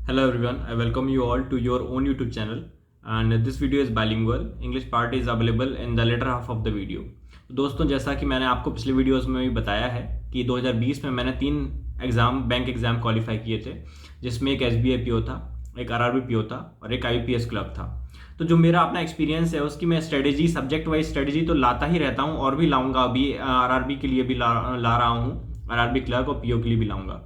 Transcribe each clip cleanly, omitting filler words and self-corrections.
Hello everyone, I welcome you all to your own YouTube channel and this video is bilingual. English part is available in the later half of the video. तो दोस्तों जैसा कि मैंने आपको पिछले videos में भी बताया है कि 2020 में मैंने 3 बैंक एग्ज़ाम क्वालिफाई किए थे, जिसमें एक SBI PO था, एक RRB PO था और एक IBPS क्लर्क था। तो जो मेरा अपना एक्सपीरियंस है उसकी मैं स्ट्रेटेजी सब्जेक्ट वाइज स्ट्रेटेजी तो लाता ही रहता हूँ और भी लाऊंगा। अभी RRB के लिए भी ला रहा हूँ, RRB क्लर्क और PO के लिए भी लाऊंगा।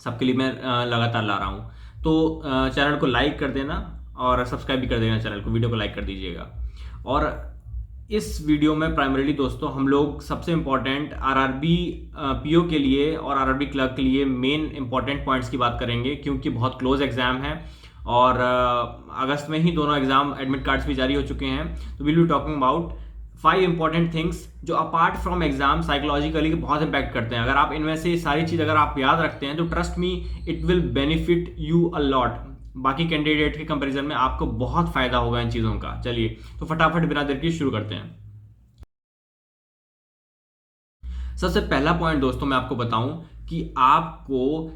सबके लिए मैं लगातार ला रहा हूँ। तो चैनल को लाइक कर देना और सब्सक्राइब भी कर देना, चैनल को, वीडियो को लाइक कर दीजिएगा। और इस वीडियो में प्राइमरीली दोस्तों हम लोग सबसे इम्पॉर्टेंट RRB PO के लिए और RRB क्लर्क के लिए मेन इंपॉर्टेंट पॉइंट्स की बात करेंगे, क्योंकि बहुत क्लोज एग्जाम है और अगस्त में ही दोनों एग्जाम एडमिट कार्ड्स भी जारी हो चुके हैं। तो will be talking about 5 important things जो अपार्ट फ्रॉम एग्जाम साइकोलॉजिकली बहुत इंपैक्ट करते हैं। अगर आप इनमें से सारी चीज़ अगर आप याद रखते हैं तो trust me it will benefit you a lot. बाकी कैंडिडेट के कंपैरिजन में आपको बहुत फायदा होगा इन चीज़ों का। चलिए तो फटाफट बिना देर के शुरू करते हैं। सबसे पहला पॉइंट दोस्तों मैं आपको बताऊं कि आपको,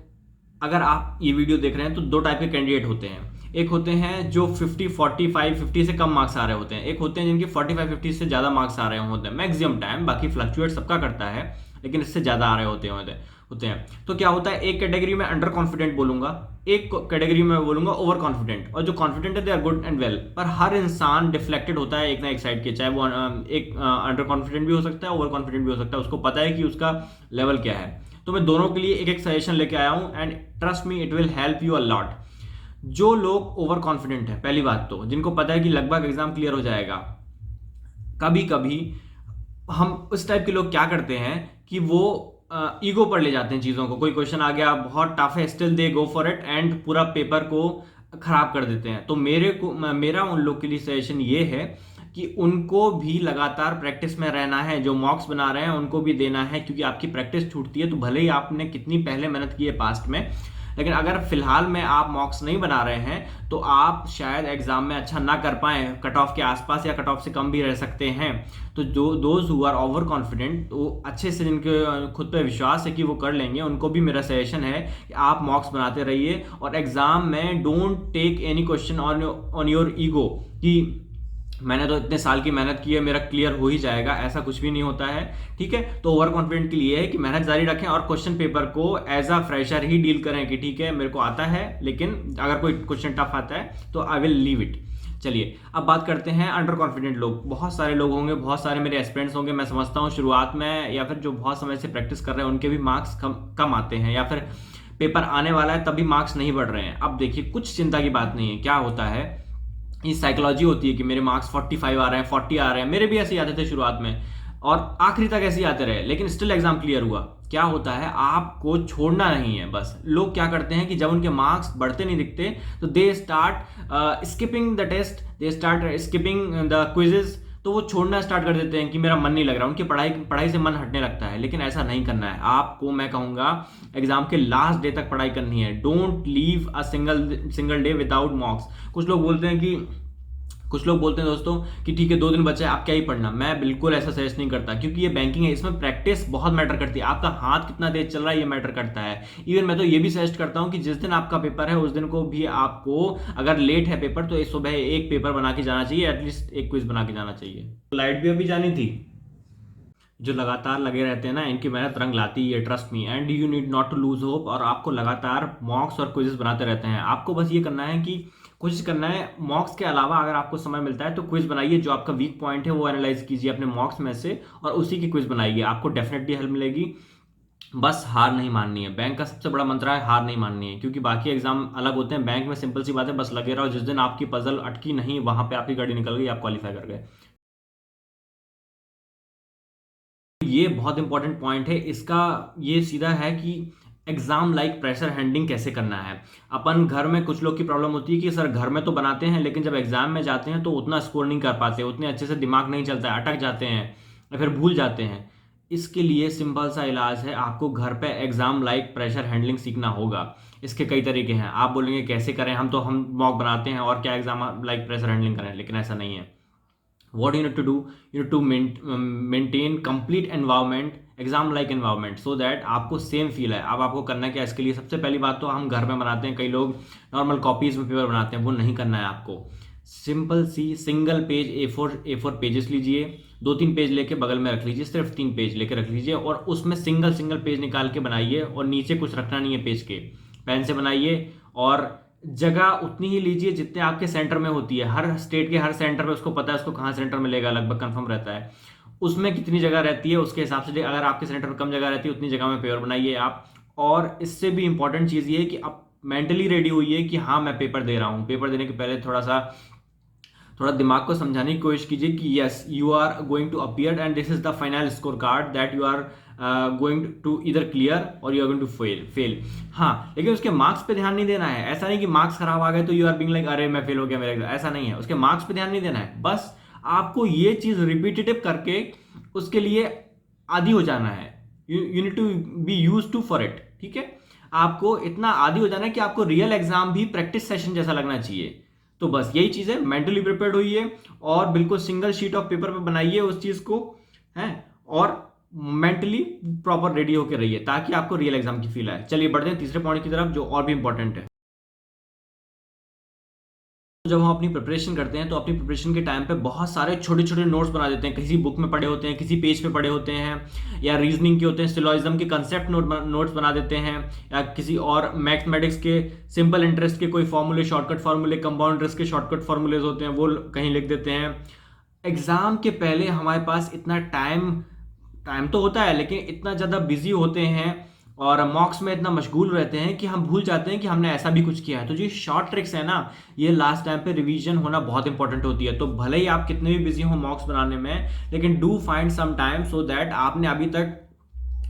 अगर आप ये वीडियो देख रहे हैं तो दो टाइप के कैंडिडेट होते हैं। एक होते हैं जो 50 45 50 से कम मार्क्स आ रहे होते हैं, एक होते हैं जिनके 45 50 से ज़्यादा मार्क्स आ रहे होते हैं मैक्सिमम टाइम। बाकी फ्लक्चुएट सबका करता है लेकिन इससे ज़्यादा आ रहे होते हैं। तो क्या होता है, एक कैटेगरी में अंडर कॉन्फिडेंट बोलूंगा, एक कैटेगरी में बोलूंगा ओवर कॉन्फिडेंट। और जो कॉन्फिडेंट है they are good and well, पर हर इंसान डिफ्लेक्टेड होता है एक ना एक साइड के, चाहे वो एक अंडर कॉन्फिडेंट भी हो सकता है, ओवर कॉन्फिडेंट भी हो सकता है। उसको पता है कि उसका लेवल क्या है। तो मैं दोनों के लिए एक एक सजेशन लेके आया हूं and trust me it will help you a lot. जो लोग ओवर कॉन्फिडेंट है, पहली बात तो जिनको पता है कि लगभग एग्जाम क्लियर हो जाएगा, कभी कभी हम उस टाइप के लोग क्या करते हैं कि वो ईगो पर ले जाते हैं चीज़ों को। कोई क्वेश्चन आ गया बहुत टफ है, still they go for it and पूरा पेपर को खराब कर देते हैं। तो मेरा उन लोग के लिए सजेशन ये है कि उनको भी लगातार प्रैक्टिस में रहना है। जो मॉक्स बना रहे हैं उनको भी देना है, क्योंकि आपकी प्रैक्टिस छूटती है तो भले ही आपने कितनी पहले मेहनत की है पास्ट में, लेकिन अगर फिलहाल में आप मॉक्स नहीं बना रहे हैं तो आप शायद एग्जाम में अच्छा ना कर पाए, कट ऑफ के आसपास या कट ऑफ से कम भी रह सकते हैं। तो जो those who are over confident, वो अच्छे से जिनके खुद पे विश्वास है कि वो कर लेंगे, उनको भी मेरा सजेशन है कि आप मॉक्स बनाते रहिए और एग्जाम में don't take any question on your ego कि मैंने तो इतने साल की मेहनत की है, मेरा क्लियर हो ही जाएगा। ऐसा कुछ भी नहीं होता है, ठीक है। तो ओवर कॉन्फिडेंट के लिए है कि मेहनत जारी रखें और क्वेश्चन पेपर को एज अ फ्रेशर ही डील करें कि ठीक है मेरे को आता है, लेकिन अगर कोई क्वेश्चन टफ आता है तो आई विल लीव इट। चलिए अब बात करते हैं अंडर कॉन्फिडेंट लोग। बहुत सारे लोग होंगे, बहुत सारे मेरे एस्पिरेंट्स होंगे, मैं समझता हूँ शुरुआत में या फिर जो बहुत समय से प्रैक्टिस कर रहे हैं उनके भी मार्क्स कम आते हैं, या फिर पेपर आने वाला है तभी मार्क्स नहीं बढ़ रहे हैं। अब देखिए कुछ चिंता की बात नहीं है। क्या होता है, ये साइकोलॉजी होती है कि मेरे मार्क्स 45 आ रहे हैं, 40 आ रहे हैं। मेरे भी ऐसे ही आते थे शुरुआत में और आखिरी तक ऐसे ही आते रहे, लेकिन स्टिल एग्जाम क्लियर हुआ। क्या होता है, आपको छोड़ना नहीं है। बस लोग क्या करते हैं कि जब उनके मार्क्स बढ़ते नहीं दिखते तो they start skipping the test, they start skipping the quizzes. तो वो छोड़ना स्टार्ट कर देते हैं कि मेरा मन नहीं लग रहा, उनकी पढ़ाई से मन हटने लगता है। लेकिन ऐसा नहीं करना है आपको। मैं कहूंगा एग्जाम के लास्ट डे तक पढ़ाई करनी है। Don't leave a single day without मॉक्स। कुछ लोग बोलते हैं दोस्तों कि ठीक है 2 दिन बचे आप क्या ही पढ़ना। मैं बिल्कुल ऐसा सजेस्ट नहीं करता, क्योंकि ये बैंकिंग है, इसमें प्रैक्टिस बहुत मैटर करती है। आपका हाथ कितना तेज चल रहा है ये मैटर करता है। इवन मैं तो ये भी सजेस्ट करता हूं कि जिस दिन आपका पेपर है उस दिन को भी आपको, अगर लेट है पेपर तो इस सुबह एक पेपर बना के जाना चाहिए, एटलीस्ट एक क्विज बना के जाना चाहिए। लाइट भी अभी जानी थी। जो लगातार लगे रहते हैं ना, इनकी मेहनत रंग लाती है, trust me. And you need not to lose hope. और आपको लगातार मॉक्स और क्विजेस बनाते रहते हैं। आपको बस ये करना है कि कोशिश करना है मॉक्स के अलावा अगर आपको समय मिलता है तो क्विज बनाइए। जो आपका वीक पॉइंट है वो एनालाइज कीजिए अपने मॉक्स में से और उसी की क्विज बनाइए, आपको डेफिनेटली हेल्प मिलेगी। बस हार नहीं माननी है। बैंक का सबसे बड़ा मंत्र है हार नहीं माननी है, क्योंकि बाकी एग्जाम अलग होते हैं, बैंक में सिंपल सी बात है, बस लगे रहो। जिस दिन आपकी पजल अटकी नहीं वहां पे आपकी गाड़ी निकल गई, आप क्वालिफाई कर गए। ये बहुत इंपॉर्टेंट पॉइंट है इसका। ये सीधा है कि एग्जाम लाइक प्रेशर हैंडलिंग कैसे करना है। अपन घर में, कुछ लोग की प्रॉब्लम होती है कि सर घर में तो बनाते हैं लेकिन जब एग्जाम में जाते हैं तो उतना स्कोर नहीं कर पाते, उतने अच्छे से दिमाग नहीं चलता है, अटक जाते हैं या फिर भूल जाते हैं। इसके लिए सिंपल सा इलाज है, आपको घर पे एग्जाम लाइक प्रेशर हैंडलिंग सीखना होगा। इसके कई तरीके हैं। आप बोलेंगे कैसे करें, हम मॉक बनाते हैं और क्या एग्जाम लाइक प्रेशर हैंडलिंग करें, लेकिन ऐसा नहीं है। What you need to do, you need to maintain complete environment exam like environment, so that आपको सेम फील है। अब आपको करना क्या है इसके लिए, सबसे पहली बात तो हम घर में बनाते हैं, कई लोग नॉर्मल कॉपीज में पेपर बनाते हैं, वो नहीं करना है आपको। सिंपल सी सिंगल पेज ए फोर पेजेस लीजिए, 2-3 पेज लेके बगल में रख लीजिए, सिर्फ 3 पेज लेके रख लीजिए और उसमें सिंगल पेज निकाल के बनाइए और नीचे कुछ रखना नहीं है पेज के, पेन से बनाइए। और जगह उतनी ही लीजिए जितने आपके सेंटर में होती है, हर स्टेट के हर सेंटर में उसको पता है उसको कहाँ सेंटर मिलेगा, लगभग कंफर्म रहता है। उसमें कितनी जगह रहती है उसके हिसाब से, अगर आपके सेंटर में कम जगह रहती है उतनी जगह में पेपर बनाइए आप। और इससे भी इंपॉर्टेंट चीज़ ये है कि आप मेंटली रेडी हुई है कि हाँ मैं पेपर दे रहा हूँ। पेपर देने के पहले थोड़ा दिमाग को समझाने की कोशिश कीजिए कि yes you are going to appear and this is the final score card that you are going to इधर क्लियर और you are going to fail. हाँ, लेकिन उसके मार्क्स पे ध्यान नहीं देना है। ऐसा नहीं कि मार्क्स खराब आ गए तो यू आर बीइंग लाइक अरे मैं फेल हो गया मेरा एग्जाम, ऐसा नहीं है। उसके मार्क्स पे ध्यान नहीं देना है, बस आपको ये चीज रिपीटेटिव करके उसके लिए आदी हो जाना है। You need to be use to for it, ठीक है। आपको इतना आदी हो जाना है कि आपको रियल एग्जाम भी प्रैक्टिस सेशन जैसा लगना चाहिए। तो बस यही चीज है, मेंटली प्रिपेयर्ड होइए और बिल्कुल सिंगल शीट ऑफ पेपर पे बनाइए उस चीज को, है, और मेंटली प्रॉपर रेडी होकर रहिए ताकि आपको रियल एग्जाम की फील आए। चलिए बढ़ते हैं तीसरे पॉइंट की तरफ जो और भी इंपॉर्टेंट है। जब हम अपनी प्रिपरेशन करते हैं तो अपनी प्रिपरेशन के टाइम पे बहुत सारे छोटे छोटे नोट्स बना देते हैं, किसी बुक में पढ़े होते हैं, किसी पेज पे पढ़े होते हैं, या रीजनिंग के होते हैं, सिलोजिज्म के कंसेप्ट नोट्स बना देते हैं, या किसी और मैथमेटिक्स के सिंपल इंटरेस्ट के कोई फॉर्मूले, शॉर्टकट फॉर्मूले, कंपाउंड इंटरेस्ट के शॉर्टकट फॉर्मूलेज होते हैं वो कहीं लिख देते हैं। एग्जाम के पहले हमारे पास इतना टाइम तो होता है लेकिन इतना ज़्यादा बिजी होते हैं और मॉक्स में इतना मशगूल रहते हैं कि हम भूल जाते हैं कि हमने ऐसा भी कुछ किया है। तो जो शॉर्ट ट्रिक्स है ना, ये लास्ट टाइम पे रिवीजन होना बहुत इंपॉर्टेंट होती है। तो भले ही आप कितने भी बिजी हो मॉक्स बनाने में, लेकिन do find some time so that आपने अभी तक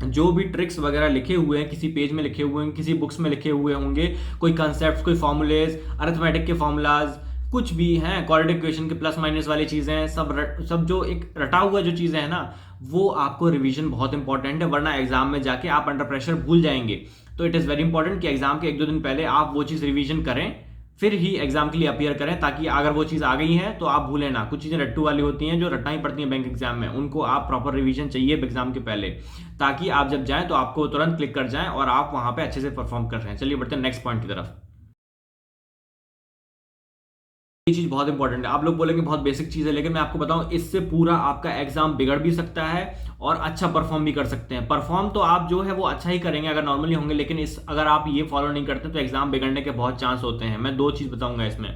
जो भी ट्रिक्स वगैरह लिखे हुए हैं, किसी पेज में लिखे हुए हैं, किसी बुक्स में लिखे हुए होंगे, कोई कंसेप्ट, कोई फॉर्मूलेज, अरिथमेटिक के फॉर्मूलाज, कुछ भी हैं, क्वाड्रेटिक इक्वेशन के प्लस माइनस वाली चीजें, सब जो एक रटा हुआ जो चीजें हैं ना, वो आपको रिवीजन बहुत इंपॉर्टेंट है, वरना एग्जाम में जाके आप अंडर प्रेशर भूल जाएंगे। तो इट इज वेरी इंपॉर्टेंट कि एग्जाम के 1-2 दिन पहले आप वो चीज रिवीजन करें, फिर ही एग्जाम के लिए अपीयर करें, ताकि अगर वो चीज आ गई है तो आप भूलें ना। कुछ चीजें रट्टू वाली होती हैं जो रटना ही पड़ती हैं बैंक एग्जाम में, उनको आप प्रॉपर रिवीजन चाहिए एग्जाम के पहले, ताकि आप जब जाएं तो आपको तुरंत क्लिक कर जाएं और आप वहां पे अच्छे से परफॉर्म कर रहे हैं। चलिए बढ़ते हैं नेक्स्ट पॉइंट की तरफ। ये चीज बहुत इंपॉर्टेंट है। आप लोग बोलेंगे बहुत बेसिक चीज है, लेकिन मैं आपको बताऊं इससे पूरा आपका एग्जाम बिगड़ भी सकता है और अच्छा परफॉर्म भी कर सकते हैं। परफॉर्म तो आप जो है वो अच्छा ही करेंगे अगर नॉर्मली होंगे, लेकिन अगर आप ये फॉलो नहीं करते तो एग्जाम बिगड़ने के बहुत चांस होते हैं। मैं 2 चीज बताऊंगा इसमें।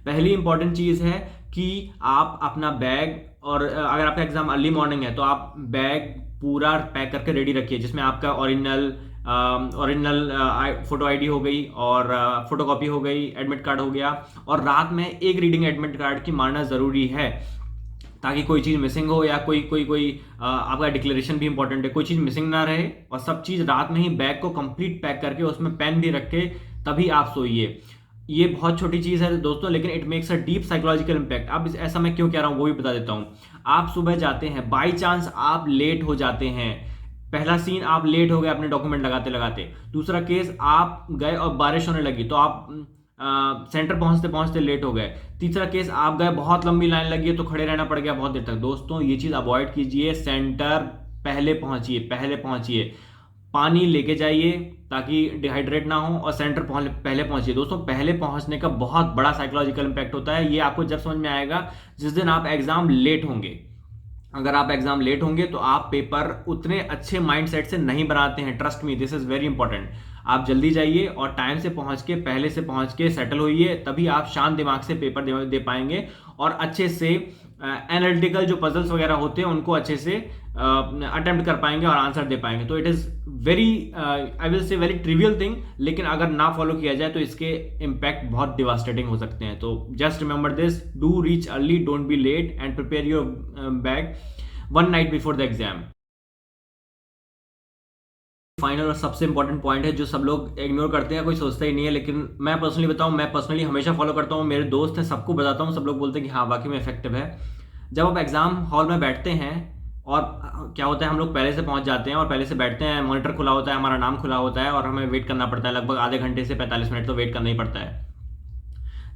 पहली इंपॉर्टेंट चीज है कि आप अपना बैग, और अगर आपका एग्जाम अर्ली मॉर्निंग है तो आप बैग पूरा पैक करके रेडी रखिए, जिसमें आपका ओरिजिनल फोटो आईडी हो गई और फोटो कॉपी हो गई, एडमिट कार्ड हो गया, और रात में एक रीडिंग एडमिट कार्ड की मारना जरूरी है, ताकि कोई चीज मिसिंग हो या कोई आपका डिक्लेरेशन भी इंपॉर्टेंट है, कोई चीज मिसिंग ना रहे। और सब चीज रात में ही बैग को कंप्लीट पैक करके उसमें पेन भी रख के तभी आप सोइए। ये बहुत छोटी चीज है दोस्तों, लेकिन it makes a deep psychological impact. अब ऐसा मैं क्यों कह रहा हूं वो भी बता देता हूं। आप सुबह जाते हैं, बाई चांस आप लेट हो जाते हैं, पहला सीन आप लेट हो गए अपने डॉक्यूमेंट लगाते लगाते, दूसरा केस आप गए और बारिश होने लगी तो आप सेंटर पहुंचते पहुंचते लेट हो गए, तीसरा केस आप गए बहुत लंबी लाइन लगी है तो खड़े रहना पड़ गया बहुत देर तक। दोस्तों ये चीज अवॉइड कीजिए, सेंटर पहले पहुंचिए, पानी लेके जाइए ताकि डिहाइड्रेट ना हो, और सेंटर पहले पहुंचिए। दोस्तों पहले पहुंचने का बहुत बड़ा साइकोलॉजिकल इंपैक्ट होता है। ये आपको जब समझ में आएगा जिस दिन आप एग्जाम लेट होंगे। अगर आप एग्जाम लेट होंगे तो आप पेपर उतने अच्छे माइंडसेट से नहीं बनाते हैं। Trust me, this is very important. आप जल्दी जाइए और टाइम से पहुंच के, पहले से पहुंच के सेटल होइए, तभी आप शांत दिमाग से पेपर दे पाएंगे और अच्छे से एनालिटिकल जो पजल्स वगैरह होते हैं उनको अच्छे से अटेम्प्ट कर पाएंगे और आंसर दे पाएंगे। तो it is very I will say very trivial thing, लेकिन अगर ना फॉलो किया जाए तो इसके इम्पैक्ट बहुत डिवास्टेटिंग हो सकते हैं। तो just remember this, do reach early, don't be late, and prepare your bag 1 night before the exam. Final और सबसे इंपॉर्टेंट पॉइंट है जो सब लोग इग्नोर करते हैं, कोई सोचता ही नहीं है, लेकिन मैं पर्सनली बताऊं, मैं पर्सनली हमेशा फॉलो करता हूं, मेरे दोस्त हैं सबको बताता हूं, सब लोग बोलते हैं कि हाँ वाकई में इफेक्टिव है। जब आप एग्जाम हॉल में बैठते हैं और क्या होता है, हम लोग पहले से पहुंच जाते हैं और पहले से बैठते हैं, मॉनिटर खुला होता है, हमारा नाम खुला होता है और हमें वेट करना पड़ता है, लगभग आधे घंटे से 45 मिनट तो वेट करना ही पड़ता है।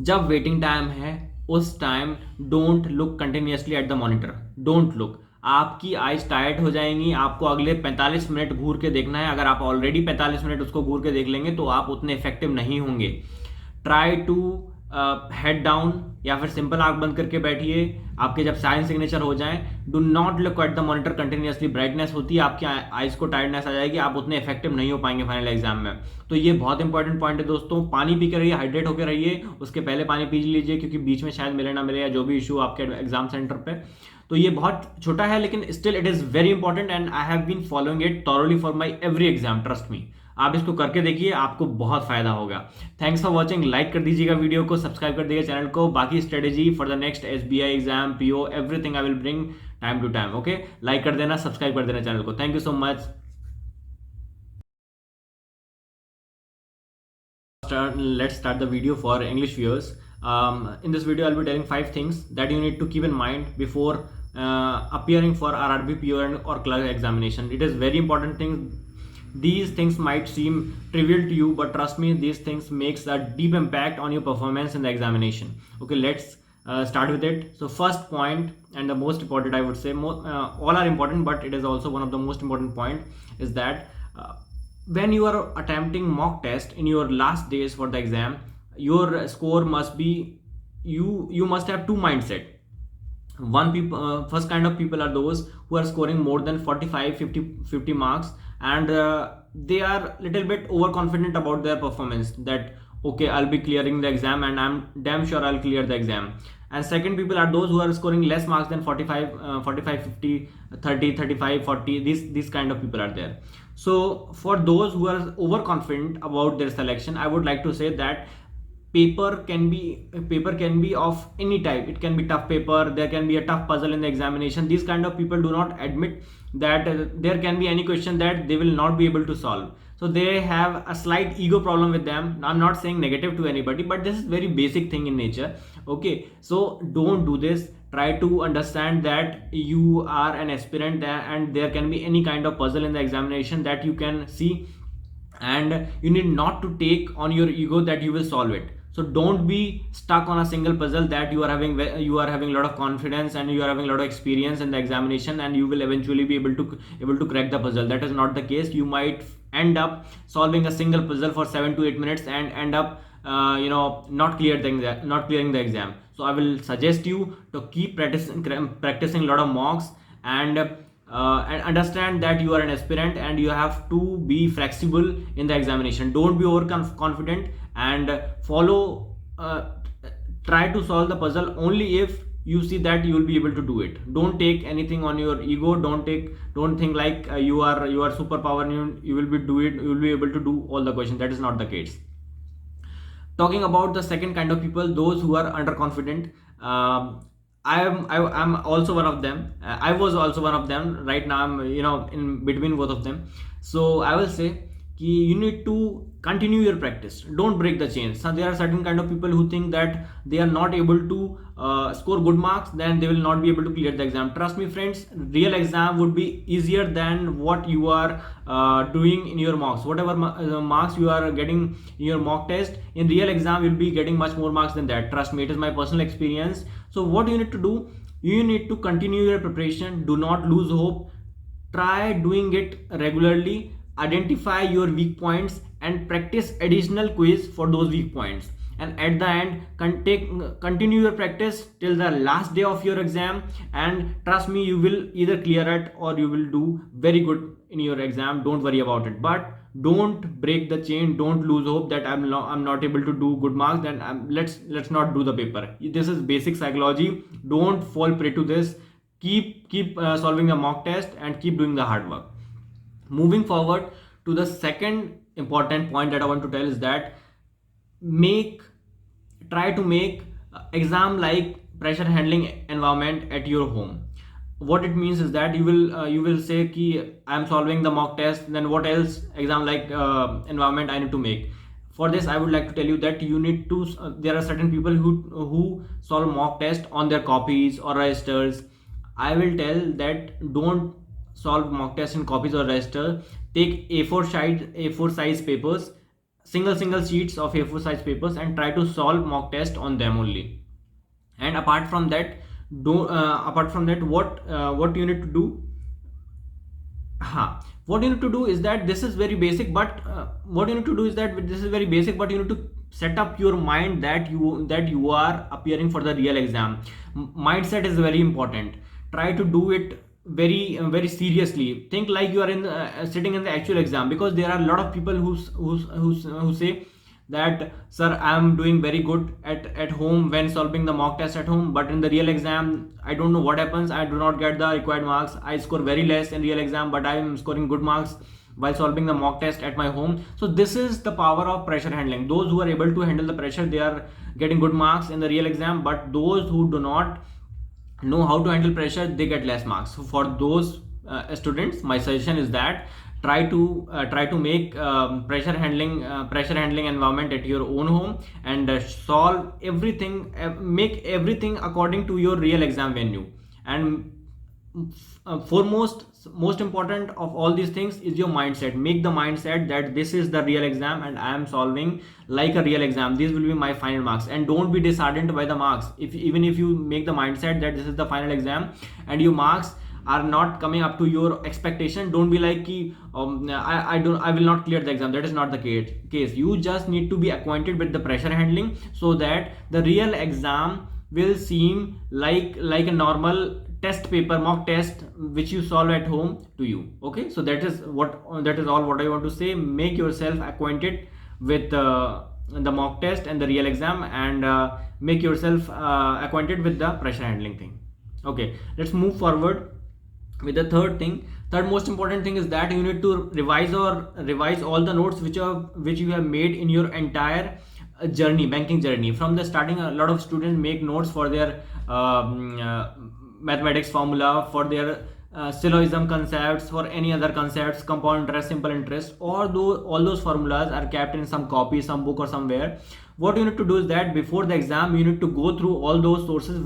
जब वेटिंग टाइम है उस time don't look continuously at the monitor, don't look. आपकी आइज टायर्ड हो जाएंगी, आपको अगले 45 मिनट घूर के देखना है। अगर आप ऑलरेडी 45 मिनट उसको घूर के देख लेंगे तो आप उतने इफेक्टिव नहीं होंगे। ट्राई टू हेड डाउन या फिर सिंपल आंख बंद करके बैठिए। आपके जब साइन सिग्नेचर हो जाए, do not look at the monitor continuously. Brightness होती है, आपकी आइज को टायर्डनेस आ जाएगी, आप उतने इफेक्टिव नहीं हो पाएंगे फाइनल एग्जाम में। तो ये बहुत इंपॉर्टेंट पॉइंट है दोस्तों। पानी पी कर रहिए, हाइड्रेट होकर रहिए, उसके पहले पानी पी लीजिए, क्योंकि बीच में शायद मिले ना मिले या जो भी इशू आपके एग्जाम सेंटर पे। तो ये बहुत छोटा है लेकिन still it is very important and I have been following it thoroughly for my every exam, trust me. आप इसको करके देखिए, आपको बहुत फायदा होगा। Thanks for watching. लाइक कर दीजिएगा वीडियो को, सब्सक्राइब कर दीजिएगा चैनल को। बाकी strategy for the next SBI exam, PO, everything I will bring time to time. Okay, like कर देना, सब्सक्राइब कर देना चैनल को। Thank you so much. Let's start the video for English viewers. In this video, I'll be telling 5 things that you need to keep in mind before appearing for RRB, PO, or clerk examination. It is very important thing. These things might seem trivial to you, but trust me, these things makes a deep impact on your performance in the examination. Okay, let's start with it. So first point, and the most important, I would say, all are important, but it is also one of the most important point, is that when you are attempting mock test in your last days for the exam, your score must be, you must have two mindset. First kind of people are those who are scoring more than 45, 50 marks, and they are little bit overconfident about their performance, that okay, I'll be clearing the exam and I'm damn sure I'll clear the exam. And second people are those who are scoring less marks than 45, 50, 30, 35, 40. These kind of people are there. So for those who are overconfident about their selection, I would like to say that paper can be of any type. It can be tough paper, there can be a tough puzzle in the examination. These kind of people do not admit that there can be any question that they will not be able to solve. So they have a slight ego problem with them. I'm not saying negative to anybody, but this is very basic thing in nature. Okay, so don't do this. Try to understand that you are an aspirant and there can be any kind of puzzle in the examination that you can see, and you need not to take on your ego that you will solve it. So don't be stuck on a single puzzle that you are having a lot of confidence and you are having a lot of experience in the examination and you will eventually be able to crack the puzzle. That is not the case. You might end up solving a single puzzle for 7 to 8 minutes and end up not clearing the exam. So I will suggest you to keep practicing a lot of mocks, and understand that you are an aspirant and you have to be flexible in the examination. Don't be overconfident, and follow try to solve the puzzle only if you see that you will be able to do it. Don't take anything on your ego. Don't think like you are superpower and you will be able to do all the questions. That is not the case. Talking about the second kind of people, those who are underconfident, I'm also one of them. I was also one of them. Right now I'm in between both of them. So I will say you need to continue your practice. Don't break the chain. So there are certain kind of people who think that they are not able to score good marks, then they will not be able to clear the exam. Trust me friends, real exam would be easier than what you are doing in your mocks. Whatever marks you are getting in your mock test, in real exam you'll be getting much more marks than that. Trust me, it is my personal experience. So what you need to do, you need to continue your preparation. Do not lose hope. Try doing it regularly. Identify your weak points and practice additional quiz for those weak points, and at the end continue your practice till the last day of your exam, and trust me, you will either clear it or you will do very good in your exam. Don't worry about it, but don't break the chain. Don't lose hope that I'm not able to do good marks, then let's not do the paper. This is basic psychology. Don't fall prey to this. Keep solving the mock test and keep doing the hard work. Moving forward to the second important point that I want to tell is that try to make exam like pressure handling environment at your home. What it means is that you will say ki I am solving the mock test, then what else exam like environment I need to make. For this I would like to tell you that you need to there are certain people who solve mock test on their copies or registers. I will tell that don't solve mock test in copies or register. Take A4 size papers, single sheets of A4 size papers, and try to solve mock test on them only. And apart from that, don't apart from that, what you need to do, what you need to do is that this is very basic, but what you need to do is that this is very basic, but you need to set up your mind that you are appearing for the real exam. Mindset is very important. Try to do it very seriously. Think like you are in sitting in the actual exam, because there are a lot of people who say that, sir, I am doing very good at home when solving the mock test at home, but in the real exam I don't know what happens, I do not get the required marks, I score very less in real exam, but I am scoring good marks while solving the mock test at my home. So this is the power of pressure handling. Those who are able to handle the pressure, they are getting good marks in the real exam, but those who do not know how to handle pressure, they get less marks. So for those students, my suggestion is that try to make pressure handling environment at your own home, and solve everything, make everything according to your real exam venue. And foremost, most important of all these things is your mindset. Make the mindset that this is the real exam and I am solving like a real exam. These will be my final marks, and don't be disheartened by the marks. Even if you make the mindset that this is the final exam and your marks are not coming up to your expectation, don't be like I will not clear the exam. That is not the case. You just need to be acquainted with the pressure handling, so that the real exam will seem like a normal test paper, mock test, which you solve at home to you. Okay, so that is all what I want to say. Make yourself acquainted with the mock test and the real exam, and make yourself acquainted with the pressure handling thing. Okay, let's move forward with the third most important thing is that you need to revise all the notes which you have made in your entire banking journey. From the starting, a lot of students make notes for their mathematics formula, for their syllogism concepts, for any other concepts, compound interest, simple interest, or all those formulas are kept in some copy, some book or somewhere. What you need to do is that before the exam, you need to go through all those sources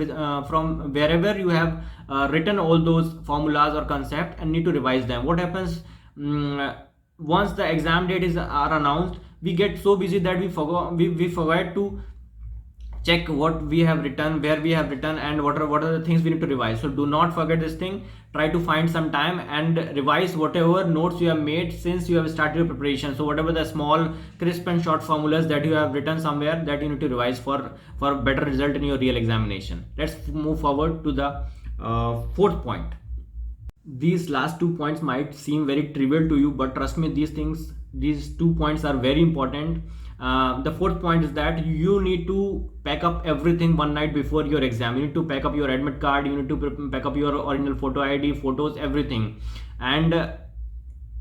from wherever you have written all those formulas or concept, and need to revise them. What happens once the exam date are announced, we get so busy that we forget to check what we have written, where we have written, and what are the things we need to revise. So do not forget this thing. Try to find some time and revise whatever notes you have made since you have started your preparation. So whatever the small, crisp and short formulas that you have written somewhere, that you need to revise for better result in your real examination. Let's move forward to the fourth point. These last 2 points might seem very trivial to you, but trust me, these 2 points are very important. The fourth point is that you need to pack up everything one night before your exam. You need to pack up your admit card, you need to pack up your original photo ID, photos, everything. And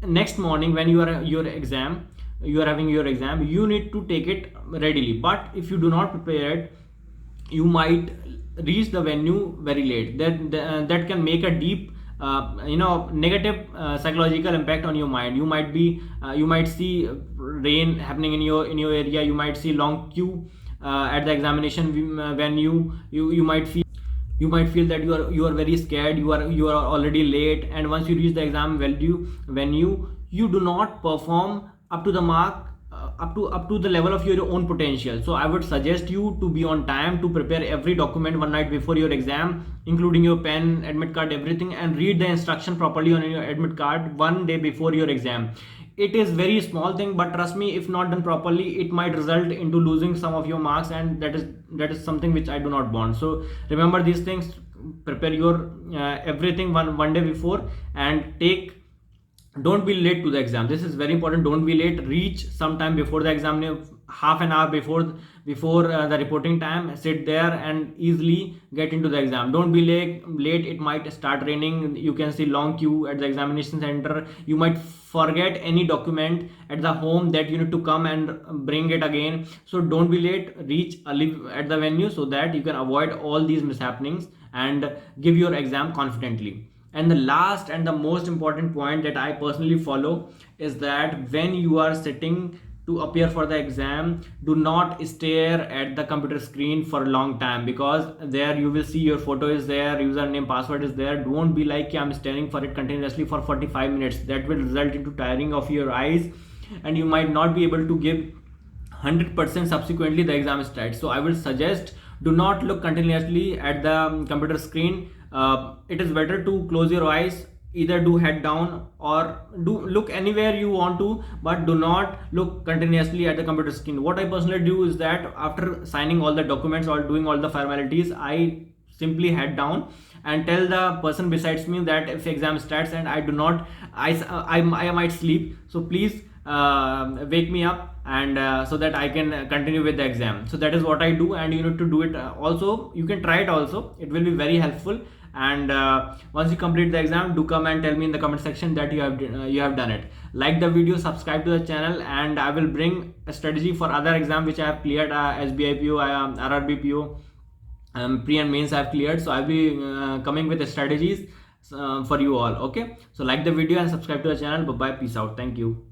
next morning when you are having your exam, you need to take it readily. But if you do not prepare it, you might reach the venue very late. That can make a deep negative psychological impact on your mind. You might see rain happening in your area. You might see long queue at the examination venue. You might feel that you are very scared. You are already late, and once you reach the exam venue, you do not perform up to the mark, up to the level of your own potential. So I would suggest you to be on time, to prepare every document one night before your exam, including your pen, admit card, everything, and read the instruction properly on your admit card one day before your exam. It is very small thing, but trust me, if not done properly, it might result into losing some of your marks, and that is something which I do not want. So remember these things. Prepare your everything one day before, and don't be late to the exam. This is very important. Don't be late. Reach sometime before the exam, half an hour before the reporting time. Sit there and easily get into the exam. Don't be late. It might start raining. You can see long queue at the examination center. You might forget any document at the home that you need to come and bring it again. So don't be late. Reach early at the venue, so that you can avoid all these mishappenings and give your exam confidently. And the last and the most important point that I personally follow is that when you are sitting to appear for the exam, do not stare at the computer screen for a long time, because there you will see your photo is there, username, password is there. Don't be like, I'm staring for it continuously for 45 minutes. That will result into tiring of your eyes, and you might not be able to give 100% subsequently the exam starts. So I will suggest, Do not look continuously at the computer screen. It is better to close your eyes, either do head down or do look anywhere you want to, but do not look continuously at the computer screen. What I personally do is that after signing all the documents or doing all the formalities, I simply head down and tell the person besides me that if exam starts and I do not, I might sleep, so please wake me up, and so that I can continue with the exam. So that is what I do, and you need to do it also. You can try it also, it will be very helpful. And once you complete the exam, do come and tell me in the comment section that you have done it. Like the video, subscribe to the channel, and I will bring a strategy for other exam which I have cleared, SBI PO, RRB PO, pre and mains I have cleared. So I'll be coming with the strategies for you all. Okay, so like the video and subscribe to the channel. Bye bye, peace out, thank you.